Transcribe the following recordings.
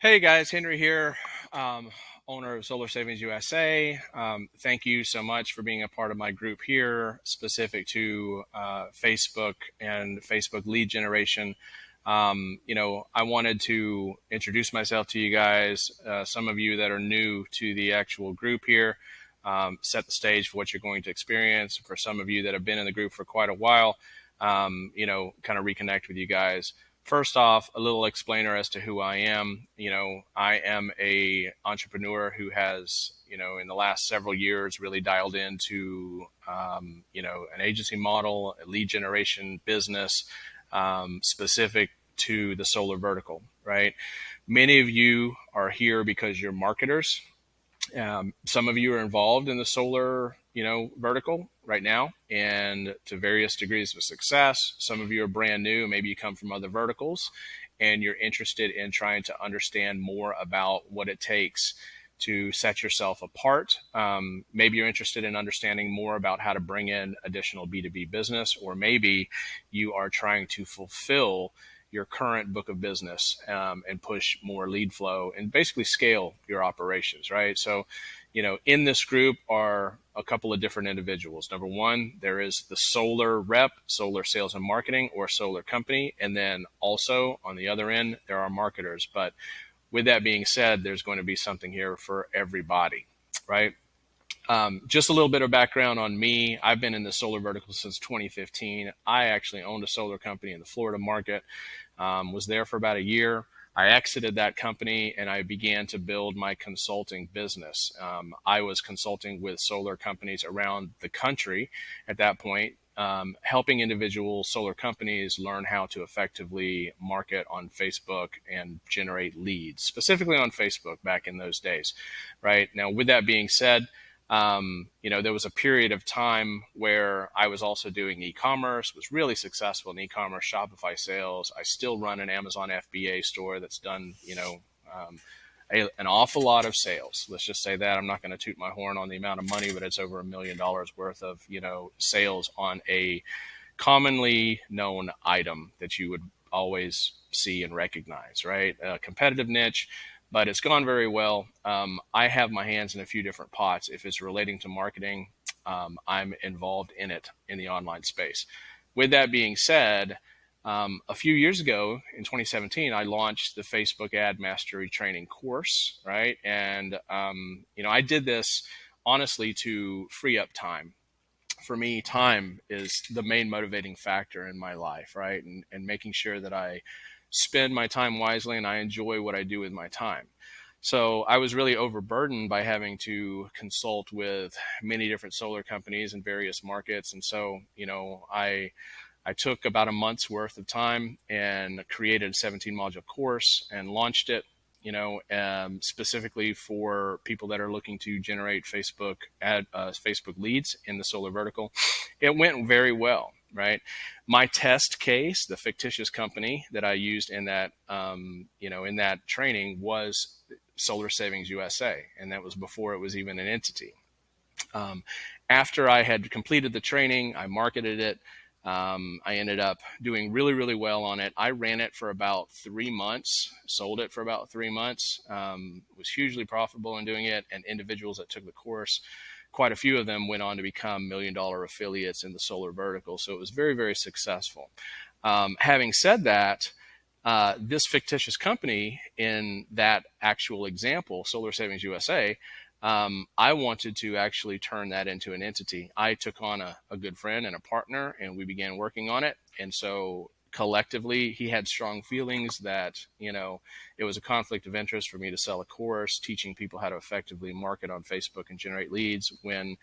Hey guys, Henry here, um, owner of Solar Savings USA. Thank you so much for being a part of my group here, specific to Facebook and Facebook lead generation. I wanted to introduce myself to you guys, some of you that are new to the actual group here, set the stage for what you're going to experience. For some of you that have been in the group for quite a while, kind of reconnect with you guys. First off, a little explainer as to who I am. I am a entrepreneur who has, in the last several years, really dialed into, an agency model, a lead generation business, specific to the solar vertical, right? Many of you are here because you're marketers. Some of you are involved in the solar, vertical right now, and to various degrees of success. Some of you are brand new. Maybe you come from other verticals, and you're interested in trying to understand more about what it takes to set yourself apart. Maybe you're interested in understanding more about how to bring in additional B2B business, or maybe you are trying to fulfill your current book of business, and push more lead flow and basically scale your operations, right? So, in this group are a couple of different individuals. Number one, there is the solar rep, solar sales and marketing, or solar company. And then also on the other end, there are marketers. But with that being said, there's going to be something here for everybody, right? Just a little bit of background on me. I've been in the solar vertical since 2015. I actually owned a solar company in the Florida market, was there for about a year. I exited that company and I began to build my consulting business. I was consulting with solar companies around the country at that point, helping individual solar companies learn how to effectively market on Facebook and generate leads, specifically on Facebook back in those days, right? Now, with that being said, there was a period of time where I was also doing e-commerce, was really successful in e-commerce, Shopify sales. I still run an Amazon FBA store that's done, an awful lot of sales. Let's just say that. I'm not going to toot my horn on the amount of money, but it's over $1 million worth of, sales on a commonly known item that you would always see and recognize, right? A competitive niche, but it's gone very well. I have my hands in a few different pots. If it's relating to marketing, I'm involved in it in the online space. With that being said, a few years ago in 2017, I launched the Facebook Ad Mastery Training course, right? And, I did this honestly to free up time. For me, time is the main motivating factor in my life, right? And making sure that I spend my time wisely and I enjoy what I do with my time. So I was really overburdened by having to consult with many different solar companies in various markets. And so, I took about a month's worth of time and created a 17 module course and launched it, specifically for people that are looking to generate Facebook leads in the solar vertical. It went very well, right? My test case, the fictitious company that I used in that, in that training was Solar Savings USA, and that was before it was even an entity. After I had completed the training, I marketed it. I ended up doing really, really well on it. I ran it for about 3 months, sold it for about 3 months, was hugely profitable in doing it. And individuals that took the course, quite a few of them went on to become $1 million affiliates in the solar vertical. So it was very, very successful. Having said that, this fictitious company in that actual example, Solar Savings USA, I wanted to actually turn that into an entity. I took on a good friend and a partner, and we began working on it. And so collectively, he had strong feelings that, it was a conflict of interest for me to sell a course teaching people how to effectively market on Facebook and generate leads when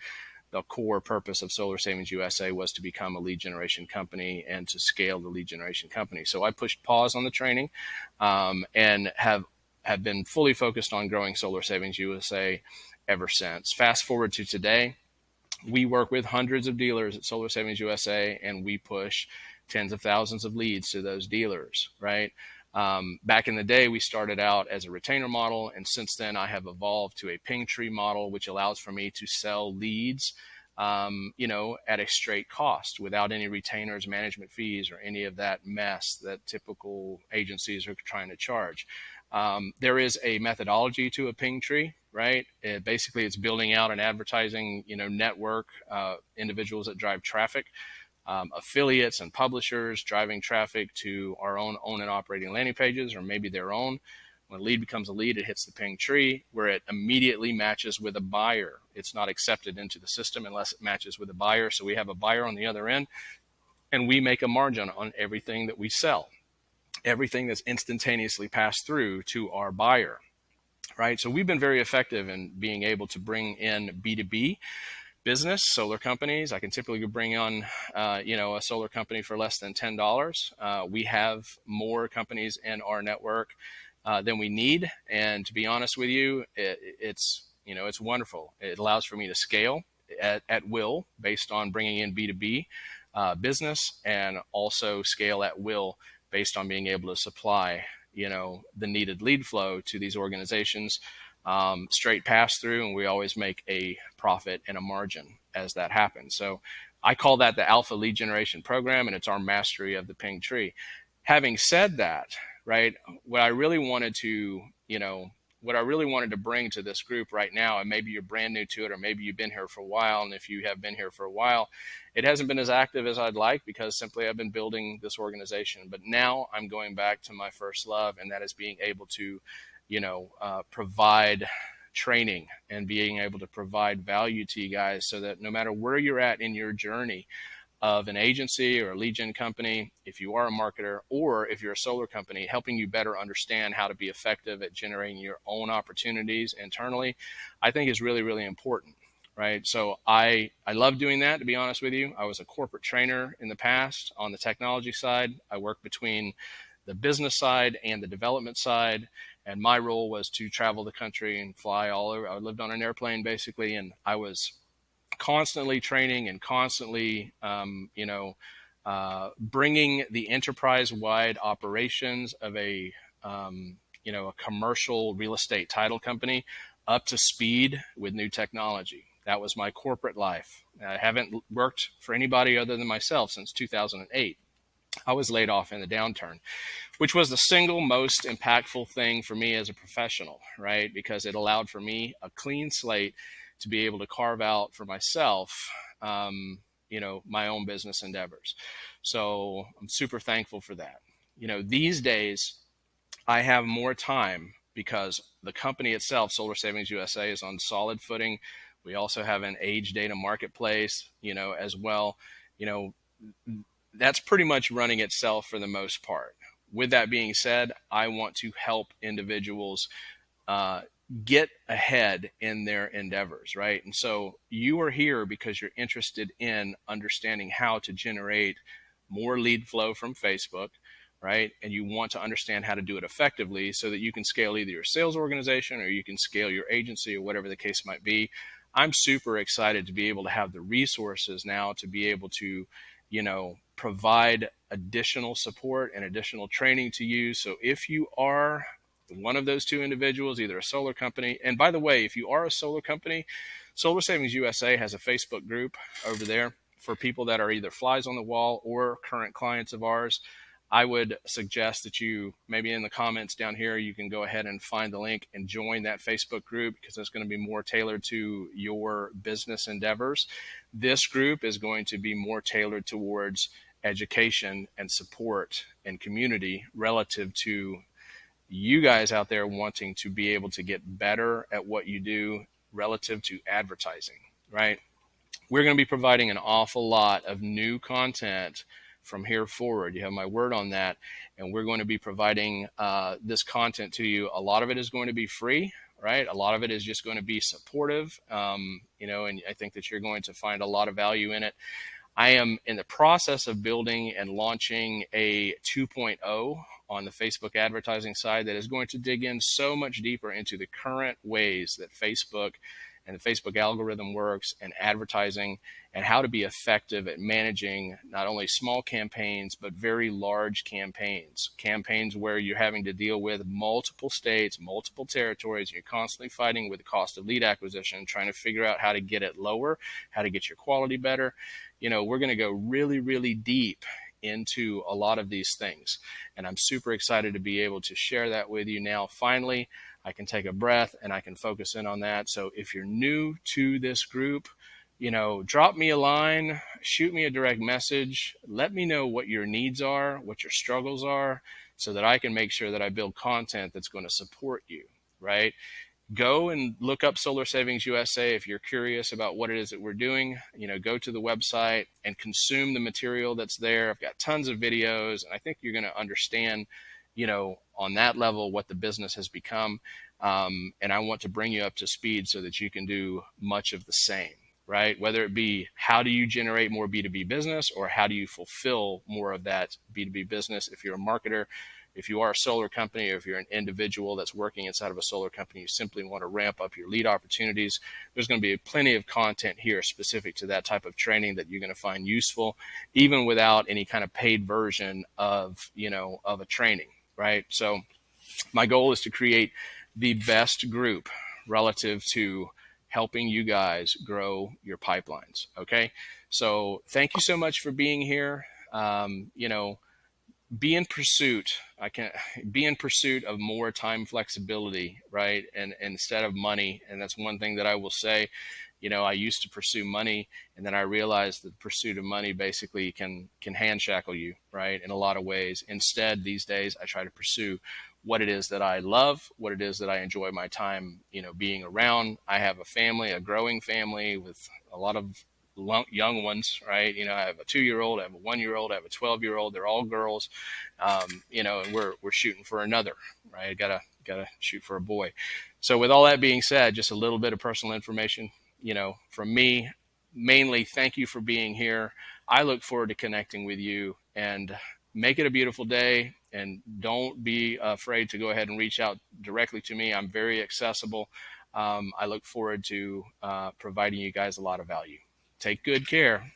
the core purpose of Solar Savings USA was to become a lead generation company and to scale the lead generation company. So I pushed pause on the training, and have been fully focused on growing Solar Savings USA ever since. Fast forward to today, we work with hundreds of dealers at Solar Savings USA, and we push tens of thousands of leads to those dealers, right? Back in the day, we started out as a retainer model, and since then I have evolved to a ping tree model, which allows for me to sell leads at a straight cost without any retainers, management fees, or any of that mess that typical agencies are trying to charge. There is a methodology to a ping tree, right? Basically, it's building out an advertising, network, individuals that drive traffic, affiliates and publishers driving traffic to our own and operating landing pages, or maybe their own. When a lead becomes a lead, it hits the ping tree where it immediately matches with a buyer. It's not accepted into the system unless it matches with a buyer. So we have a buyer on the other end, and we make a margin on everything that we sell, everything that's instantaneously passed through to our buyer, right? So we've been very effective in being able to bring in B2B business, solar companies. I can typically bring on, a solar company for less than $10. We have more companies in our network than we need. And to be honest with you, it's wonderful. It allows for me to scale at will based on bringing in B2B business, and also scale at will based on being able to supply, the needed lead flow to these organizations, straight pass through, and we always make a profit and a margin as that happens. So I call that the Alpha Lead Generation Program, and it's our mastery of the ping tree. Having said that, right, what I really wanted to bring to this group right now, and maybe you're brand new to it, or maybe you've been here for a while, and if you have been here for a while, it hasn't been as active as I'd like, because simply I've been building this organization. But now I'm going back to my first love, and that is being able to provide training and being able to provide value to you guys, so that no matter where you're at in your journey of an agency or a lead gen company, if you are a marketer, or if you're a solar company, helping you better understand how to be effective at generating your own opportunities internally, I think is really, really important, right? So I love doing that, to be honest with you. I was a corporate trainer in the past on the technology side. I worked between the business side and the development side, and my role was to travel the country and fly all over. I lived on an airplane basically, and I was constantly training and constantly, bringing the enterprise-wide operations of a commercial real estate title company up to speed with new technology. That was my corporate life. I haven't worked for anybody other than myself since 2008. I was laid off in the downturn, which was the single most impactful thing for me as a professional, right? Because it allowed for me a clean slate to be able to carve out for myself, my own business endeavors. So I'm super thankful for that. These days I have more time because the company itself, Solar Savings USA, is on solid footing. We also have an age data marketplace, as well. That's pretty much running itself for the most part. With that being said, I want to help individuals get ahead in their endeavors, right? And so you are here because you're interested in understanding how to generate more lead flow from Facebook, right? And you want to understand how to do it effectively so that you can scale either your sales organization or you can scale your agency, or whatever the case might be. I'm super excited to be able to have the resources now to be able to, provide additional support and additional training to you. So if you are one of those two individuals, either a solar company, and by the way, if you are a solar company, Solar Savings USA has a Facebook group over there for people that are either flies on the wall or current clients of ours. I would suggest that you, maybe in the comments down here, you can go ahead and find the link and join that Facebook group, because it's going to be more tailored to your business endeavors. This group is going to be more tailored towards education and support and community relative to you guys out there wanting to be able to get better at what you do relative to advertising, right? We're going to be providing an awful lot of new content from here forward. You have my word on that. And we're going to be providing this content to you. A lot of it is going to be free, right? A lot of it is just going to be supportive, and I think that you're going to find a lot of value in it. I am in the process of building and launching a 2.0 on the Facebook advertising side that is going to dig in so much deeper into the current ways that Facebook and the Facebook algorithm works, and advertising, and how to be effective at managing not only small campaigns, but very large campaigns where you're having to deal with multiple states, multiple territories, and you're constantly fighting with the cost of lead acquisition, trying to figure out how to get it lower, how to get your quality better. We're going to go really, really deep into a lot of these things. And I'm super excited to be able to share that with you now. Finally, I can take a breath and I can focus in on that. So if you're new to this group, drop me a line, shoot me a direct message, let me know what your needs are, what your struggles are, so that I can make sure that I build content that's going to support you, right? Go and look up Solar Savings USA if you're curious about what it is that we're doing. Go to the website and consume the material that's there. I've got tons of videos, and I think you're going to understand, on that level what the business has become. And I want to bring you up to speed so that you can do much of the same, right? Whether it be how do you generate more B2B business, or how do you fulfill more of that B2B business if you're a marketer. If you are a solar company, or if you're an individual that's working inside of a solar company, you simply want to ramp up your lead opportunities, there's going to be plenty of content here specific to that type of training that you're going to find useful, even without any kind of paid version of a training, right? So my goal is to create the best group relative to helping you guys grow your pipelines. Okay. So thank you so much for being here. Be in pursuit. I can be in pursuit of more time flexibility, right? And instead of money. And that's one thing that I will say. I used to pursue money, and then I realized that the pursuit of money basically can hand shackle you, right? In a lot of ways. Instead, these days, I try to pursue what it is that I love, what it is that I enjoy my time, being around. I have a family, a growing family with a lot of young ones, right? I have a 2-year-old, I have a 1-year-old, I have a 12-year-old. They're all girls, and we're shooting for another, right? Gotta shoot for a boy. So with all that being said, just a little bit of personal information, from me. Mainly, thank you for being here. I look forward to connecting with you, and make it a beautiful day. And don't be afraid to go ahead and reach out directly to me. I'm very accessible. I look forward to providing you guys a lot of value. Take good care.